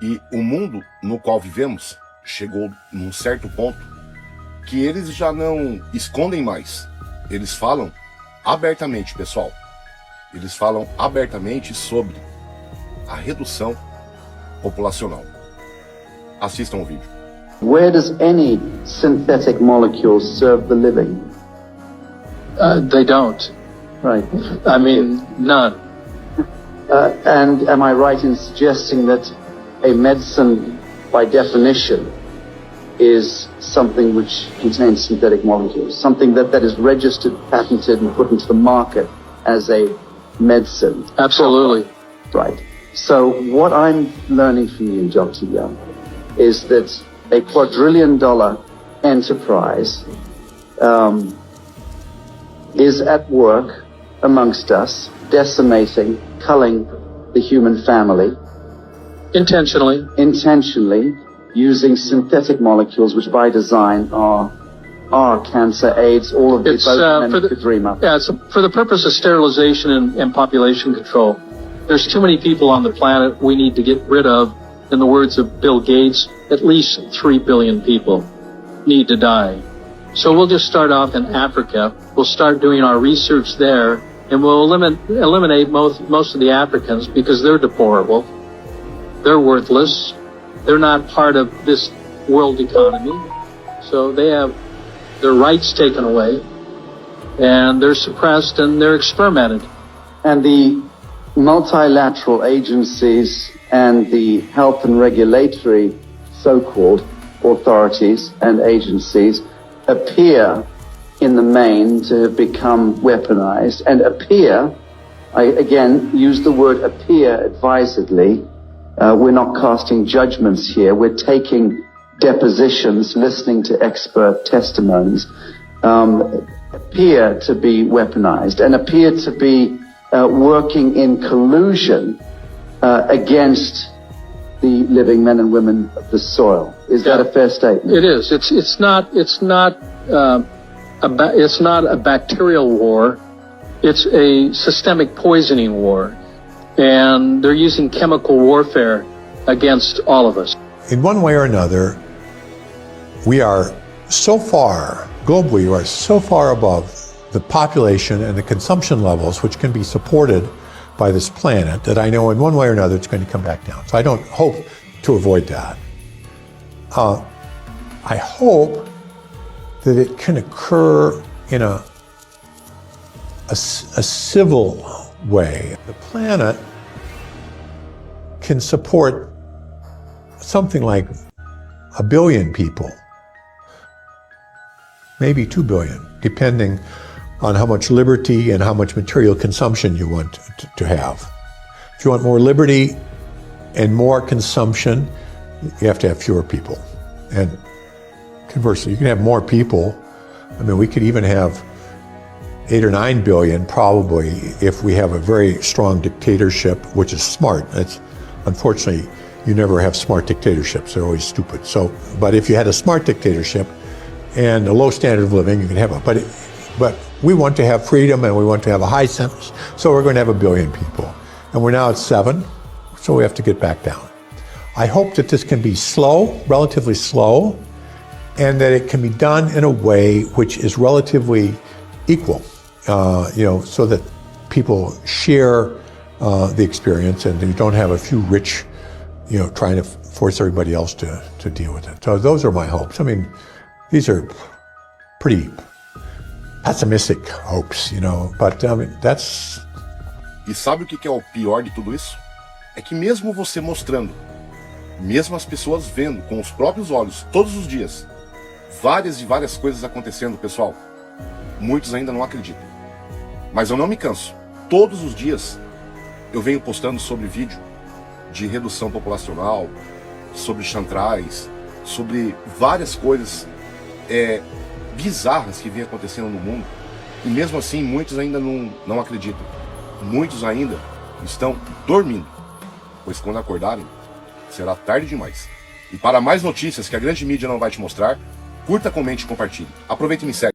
E o mundo no qual vivemos chegou num certo ponto que eles já não escondem mais. Eles falam abertamente, pessoal. Eles falam abertamente sobre a redução populacional. Assistam o vídeo. Where does any synthetic molecule serve the living? They don't. Right. I mean, none. And am I right in suggesting that a medicine, by definition, is something which contains synthetic molecules, something that is registered, patented, and put into the market as a medicine? Absolutely. Right. So what I'm learning from you, Dr. Young, is that a quadrillion-dollar enterprise is at work amongst us, decimating, culling the human family. Intentionally. Intentionally, using synthetic molecules, which by design are cancer, AIDS, all of the both men could dream up. Yeah, it's for the purpose of sterilization and population control. There's too many people on the planet we need to get rid of. In the words of Bill Gates, at least 3 billion people need to die. So we'll just start off in Africa. We'll start doing our research there, and we'll eliminate most of the Africans because they're deplorable. They're worthless. They're not part of this world economy. So they have their rights taken away, and they're suppressed and they're experimented. And the multilateral agencies and the health and regulatory so-called authorities and agencies appear in the main to have become weaponized and appear, I again use the word appear advisedly. We're not casting judgments here. We're taking depositions, listening to expert testimonies, appear to be weaponized and appear to be working in collusion against the living men and women of the soil. Is that a fair statement? It is. It's not a bacterial war. It's a systemic poisoning war. And they're using chemical warfare against all of us. In one way or another, we are so far, globally, we are so far above the population and the consumption levels which can be supported by this planet that I know in one way or another it's going to come back down. So I don't hope to avoid that. I hope that it can occur in a civil way. The planet can support something like 1 billion people, maybe 2 billion, depending on how much liberty and how much material consumption you want to have. If you want more liberty and more consumption, you have to have fewer people. And conversely, you can have more people. I mean, we could even have 8 or 9 billion probably if we have a very strong dictatorship, which is smart. It's, unfortunately, you never have smart dictatorships. They're always stupid. So, but if you had a smart dictatorship and a low standard of living, you can have it. But we want to have freedom and we want to have a high sentence, so we're going to have 1 billion people. And we're now at 7, so we have to get back down. I hope that this can be slow, relatively slow, and that it can be done in a way which is relatively equal, so that people share the experience and you don't have a few rich, trying to force everybody else to deal with it. So those are my hopes. I mean, these are pretty pessimistic hopes, but I mean, that's... E sabe o que é o pior de tudo isso? É que mesmo você mostrando, mesmo as pessoas vendo com os próprios olhos, todos os dias, várias e várias coisas acontecendo, pessoal, muitos ainda não acreditam. Mas eu não me canso. Todos os dias eu venho postando sobre vídeo de redução populacional, sobre chantrais, sobre várias coisas bizarras que vêm acontecendo no mundo. E mesmo assim, muitos ainda não acreditam. Muitos ainda estão dormindo, pois quando acordarem, será tarde demais. E para mais notícias que a grande mídia não vai te mostrar, curta, comente e compartilhe. Aproveite e me segue.